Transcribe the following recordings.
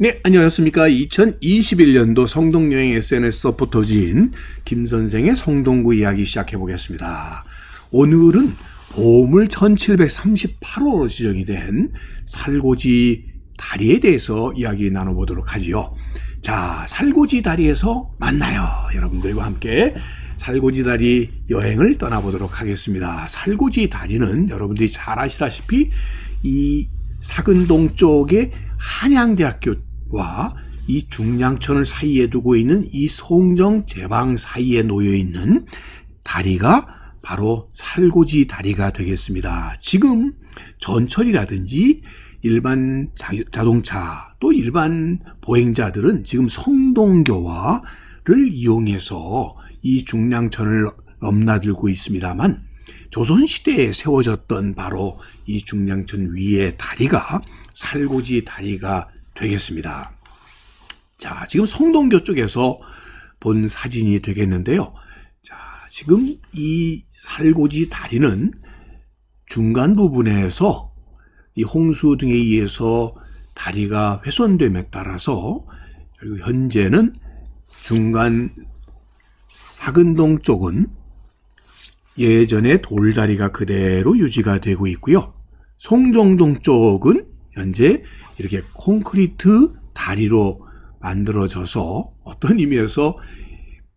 네, 안녕하십니까. 2021년도 성동여행 SNS 서포터지인 김선생의 성동구 이야기 시작해 보겠습니다. 오늘은 보물 1738호로 지정이 된 살고지 다리에 대해서 이야기 나눠보도록 하지요. 자, 살고지 다리에서 만나요. 여러분들과 함께 살고지 다리 여행을 떠나보도록 하겠습니다. 살고지 다리는 여러분들이 잘 아시다시피 이 사근동 쪽에 한양대학교와 이 중량천을 사이에 두고 있는 이 송정 제방 사이에 놓여 있는 다리가 바로 살고지 다리가 되겠습니다. 지금 전철이라든지 일반 자동차 또 일반 보행자들은 지금 성동교화를 이용해서 이 중량천을 넘나들고 있습니다만 조선시대에 세워졌던 바로 이 중량천 위의 다리가 살고지 다리가 되겠습니다. 자, 지금 성동교 쪽에서 본 사진이 되겠는데요. 자, 지금 이 살고지 다리는 중간 부분에서 이 홍수 등에 의해서 다리가 훼손됨에 따라서 현재는 중간 사근동 쪽은 예전의 돌다리가 그대로 유지가 되고 있고요. 송정동 쪽은 현재 이렇게 콘크리트 다리로 만들어져서 어떤 의미에서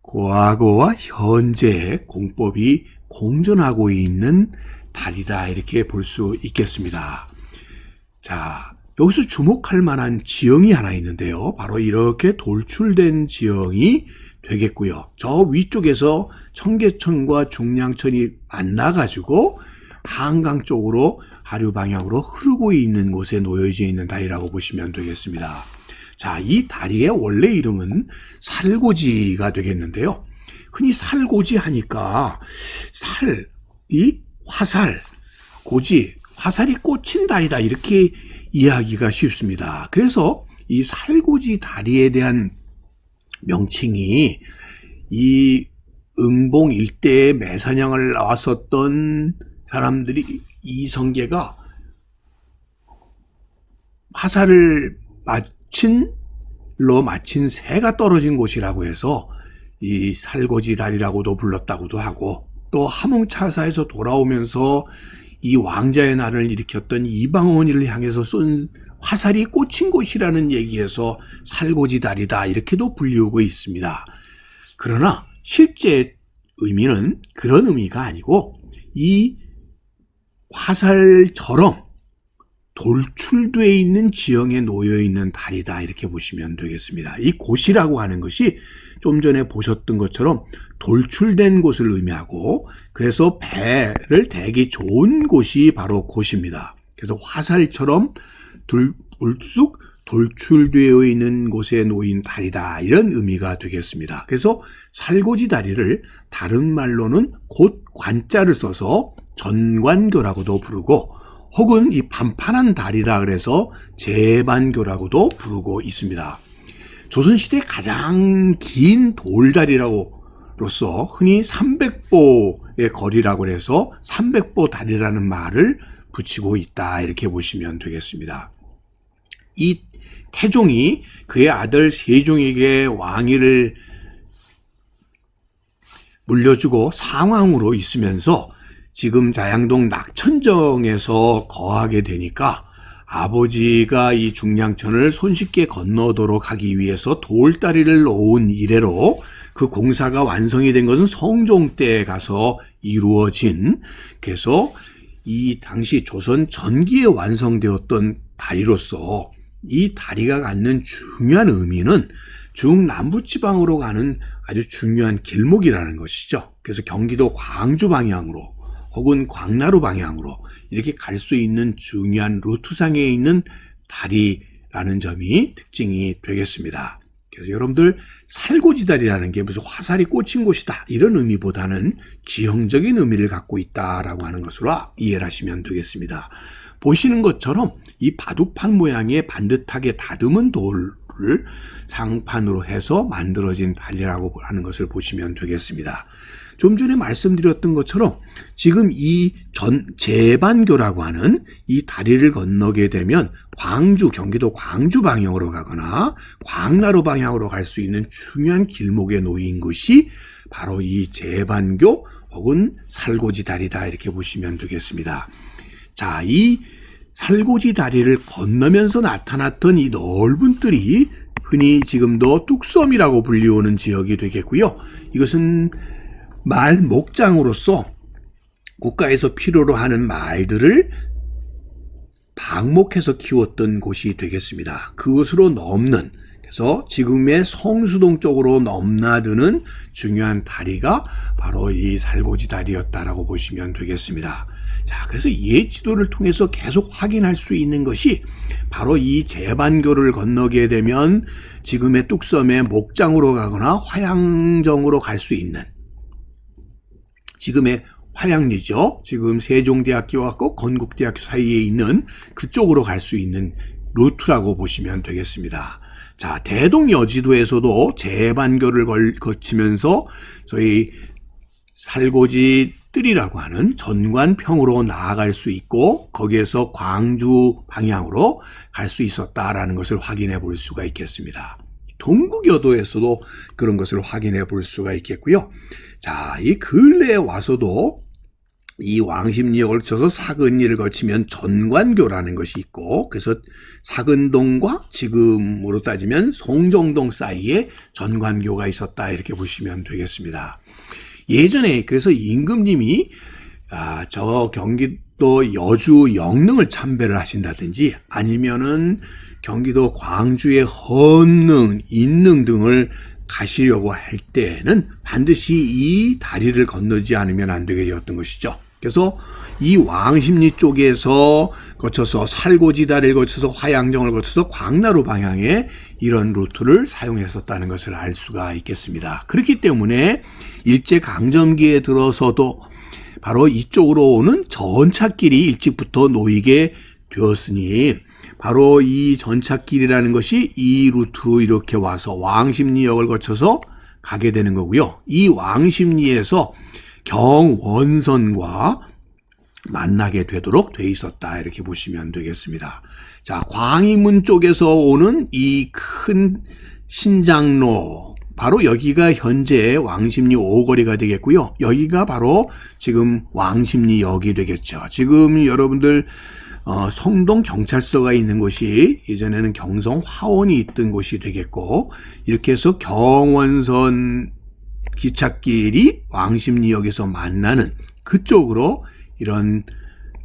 과거와 현재의 공법이 공존하고 있는 다리다 이렇게 볼 수 있겠습니다. 자, 여기서 주목할 만한 지형이 하나 있는데요. 바로 이렇게 돌출된 지형이 되겠고요. 저 위쪽에서 청계천과 중량천이 만나가지고 한강 쪽으로 하류 방향으로 흐르고 있는 곳에 놓여져 있는 다리라고 보시면 되겠습니다. 자, 이 다리의 원래 이름은 살고지가 되겠는데요. 흔히 살고지 하니까 이 화살, 고지, 화살이 꽂힌 다리다 이렇게 이해하기가 쉽습니다. 그래서 이 살고지 다리에 대한 명칭이 이 응봉 일대에 매사냥을 나왔었던 사람들이 이성계가 화살을 맞힌 새가 떨어진 곳이라고 해서 이 살고지 다리라고도 불렀다고도 하고, 또 함흥차사에서 돌아오면서 이 왕자의 날을 일으켰던 이방원이를 향해서 쏜 화살이 꽂힌 곳이라는 얘기에서 살고지 다리다 이렇게도 불리우고 있습니다. 그러나 실제 의미는 그런 의미가 아니고 이 화살처럼 돌출되어 있는 지형에 놓여 있는 다리다 이렇게 보시면 되겠습니다. 이 곳이라고 하는 것이 좀 전에 보셨던 것처럼 돌출된 곳을 의미하고, 그래서 배를 대기 좋은 곳이 바로 곳입니다. 그래서 화살처럼 불쑥 돌출되어 있는 곳에 놓인 다리다 이런 의미가 되겠습니다. 그래서 살고지 다리를 다른 말로는 곧 관자를 써서 전관교라고도 부르고, 혹은 이 판판한 다리라 그래서 제반교라고도 부르고 있습니다. 조선시대 가장 긴 돌다리로서 흔히 300보의 거리라고 해서 300보 다리라는 말을 붙이고 있다 이렇게 보시면 되겠습니다. 이 태종이 그의 아들 세종에게 왕위를 물려주고 상왕으로 있으면서 지금 자양동 낙천정에서 거하게 되니까 아버지가 이 중량천을 손쉽게 건너도록 하기 위해서 돌다리를 놓은 이래로 그 공사가 완성이 된 것은 성종 때에 가서 이루어진, 그래서 이 당시 조선 전기에 완성되었던 다리로서 이 다리가 갖는 중요한 의미는 중남부지방으로 가는 아주 중요한 길목이라는 것이죠. 그래서 경기도 광주 방향으로 혹은 광나루 방향으로 이렇게 갈 수 있는 중요한 루트상에 있는 다리라는 점이 특징이 되겠습니다. 그래서 여러분들 살고지 다리라는 게 무슨 화살이 꽂힌 곳이다 이런 의미보다는 지형적인 의미를 갖고 있다라고 하는 것으로 이해를 하시면 되겠습니다. 보시는 것처럼 이 바둑판 모양의 반듯하게 다듬은 돌로 도로를 상판으로 해서 만들어진 다리라고 하는 것을 보시면 되겠습니다. 좀 전에 말씀드렸던 것처럼 지금 이 제반교라고 하는 이 다리를 건너게 되면 경기도 광주 방향으로 가거나 광나루 방향으로 갈 수 있는 중요한 길목에 놓인 것이 바로 이 제반교 혹은 살고지 다리다 이렇게 보시면 되겠습니다. 자, 이 살고지 다리를 건너면서 나타났던 이 넓은 뜰이 흔히 지금도 뚝섬이라고 불리우는 지역이 되겠고요. 이것은 말 목장으로서 국가에서 필요로 하는 말들을 방목해서 키웠던 곳이 되겠습니다. 그것으로 넘는, 그래서 지금의 성수동 쪽으로 넘나드는 중요한 다리가 바로 이 살고지 다리였다라고 보시면 되겠습니다. 자, 그래서 이 지도를 통해서 계속 확인할 수 있는 것이 바로 이 제반교를 건너게 되면 지금의 뚝섬의 목장으로 가거나 화양정으로 갈 수 있는, 지금의 화양리죠. 지금 세종대학교와 건국대학교 사이에 있는 그쪽으로 갈 수 있는 루트라고 보시면 되겠습니다. 자, 대동여지도에서도 제반교를 거치면서 소위 살고지 뜰이라고 하는 전관평으로 나아갈 수 있고 거기에서 광주 방향으로 갈 수 있었다라는 것을 확인해 볼 수가 있겠습니다. 동국여도에서도 그런 것을 확인해 볼 수가 있겠고요. 자, 이 근래에 와서도 이 왕십리역을 거쳐서 사근리를 거치면 전관교라는 것이 있고, 그래서 사근동과 지금으로 따지면 송정동 사이에 전관교가 있었다 이렇게 보시면 되겠습니다. 예전에 그래서 임금님이 저 경기도 여주 영릉을 참배를 하신다든지 아니면은 경기도 광주의 헌능, 인능 등을 가시려고 할 때에는 반드시 이 다리를 건너지 않으면 안 되게 되었던 것이죠. 그래서 이 왕십리 쪽에서 거쳐서 살고지 다리를 거쳐서 화양정을 거쳐서 광나루 방향에 이런 루트를 사용했었다는 것을 알 수가 있겠습니다. 그렇기 때문에 일제강점기에 들어서도 바로 이쪽으로 오는 전찻길이 일찍부터 놓이게 되었으니 바로 이 전찻길이라는 것이 이 루트로 이렇게 와서 왕십리역을 거쳐서 가게 되는 거고요. 이 왕십리에서 경원선과 만나게 되도록 돼 있었다 이렇게 보시면 되겠습니다. 자, 광희문 쪽에서 오는 이 큰 신장로, 바로 여기가 현재 왕십리 5거리가 되겠고요. 여기가 바로 지금 왕십리역이 되겠죠. 지금 여러분들 성동 경찰서가 있는 곳이 예전에는 경성 화원이 있던 곳이 되겠고, 이렇게 해서 경원선 기찻길이 왕십리역에서 만나는 그쪽으로 이런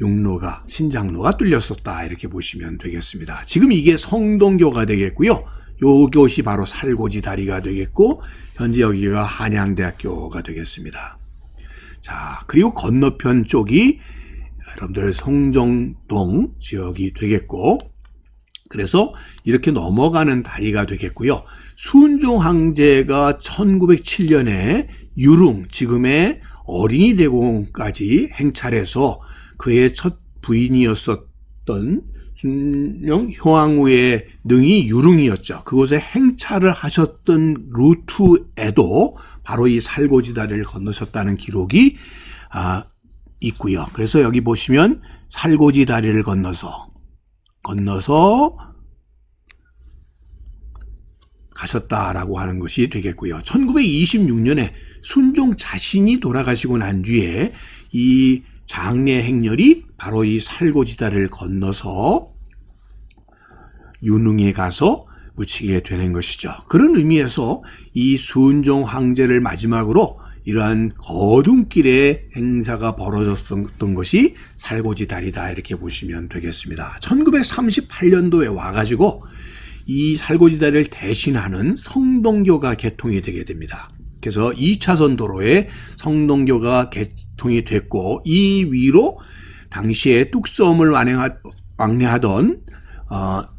육로가, 신장로가 뚫렸었다 이렇게 보시면 되겠습니다. 지금 이게 성동교가 되겠고요. 요것이 바로 살고지 다리가 되겠고, 현재 여기가 한양대학교가 되겠습니다. 자, 그리고 건너편 쪽이 여러분들 송정동 지역이 되겠고, 그래서 이렇게 넘어가는 다리가 되겠고요. 순종 황제가 1907년에 유릉, 지금의 어린이대공까지 행차해서 그의 첫 부인이었었던 순영 효왕후의 능이 유릉이었죠. 그곳에 행차를 하셨던 루트에도 바로 이 살고지 다리를 건너셨다는 기록이 있고요. 그래서 여기 보시면 살고지 다리를 건너서 가셨다라고 하는 것이 되겠고요. 1926년에 순종 자신이 돌아가시고 난 뒤에 이 장례 행렬이 바로 이 살고지 다리를 건너서 유능에 가서 묻히게 되는 것이죠. 그런 의미에서 이 순종 황제를 마지막으로 이러한 거둔길의 행사가 벌어졌던 것이 살고지 다리다 이렇게 보시면 되겠습니다. 1938년도에 와가지고 이 살고지 다리를 대신하는 성동교가 개통이 되게 됩니다. 그래서 2차선 도로에 성동교가 개통이 됐고, 이 위로 당시에 뚝섬을 왕래하던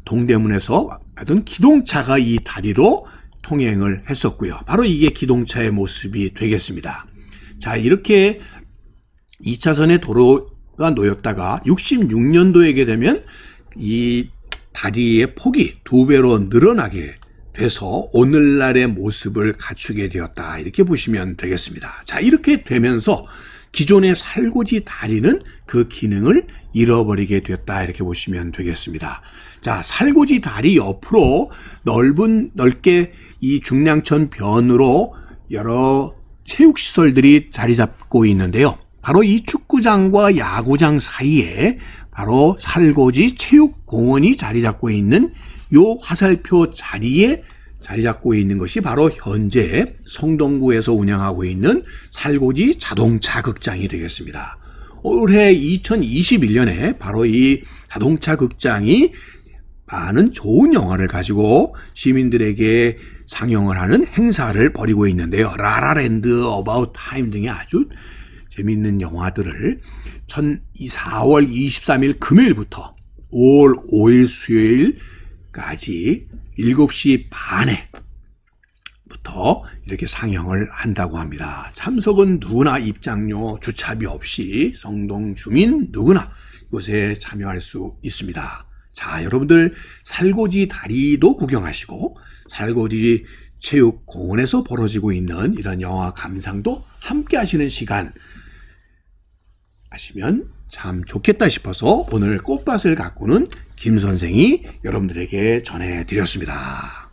동대문에서 하던 기동차가 이 다리로 통행을 했었고요. 바로 이게 기동차의 모습이 되겠습니다. 자, 이렇게 2차선의 도로가 놓였다가 66년도에 되면 이 다리의 폭이 2배로 늘어나게 돼서 오늘날의 모습을 갖추게 되었다. 이렇게 보시면 되겠습니다. 자, 이렇게 되면서 기존의 살고지 다리는 그 기능을 잃어버리게 됐다. 이렇게 보시면 되겠습니다. 자, 살고지 다리 옆으로 넓게 이 중량천 변으로 여러 체육시설들이 자리 잡고 있는데요. 바로 이 축구장과 야구장 사이에 바로 살고지 체육공원이 자리 잡고 있는 요 화살표 자리에 자리 잡고 있는 것이 바로 현재 성동구에서 운영하고 있는 살고지 자동차 극장이 되겠습니다. 올해 2021년에 바로 이 자동차 극장이 많은 좋은 영화를 가지고 시민들에게 상영을 하는 행사를 벌이고 있는데요. 라라랜드, 어바웃 타임 등의 아주 재밌는 영화들을 4월 23일 금요일부터 5월 5일 수요일까지 7시 반에 부터 이렇게 상영을 한다고 합니다. 참석은 누구나 입장료, 주차비 없이 성동 주민 누구나 이곳에 참여할 수 있습니다. 자, 여러분들 살고지 다리도 구경하시고 살고지 체육공원에서 벌어지고 있는 이런 영화 감상도 함께 하시는 시간 하시면 참 좋겠다 싶어서 오늘 꽃밭을 가꾸는 김 선생이 여러분들에게 전해드렸습니다.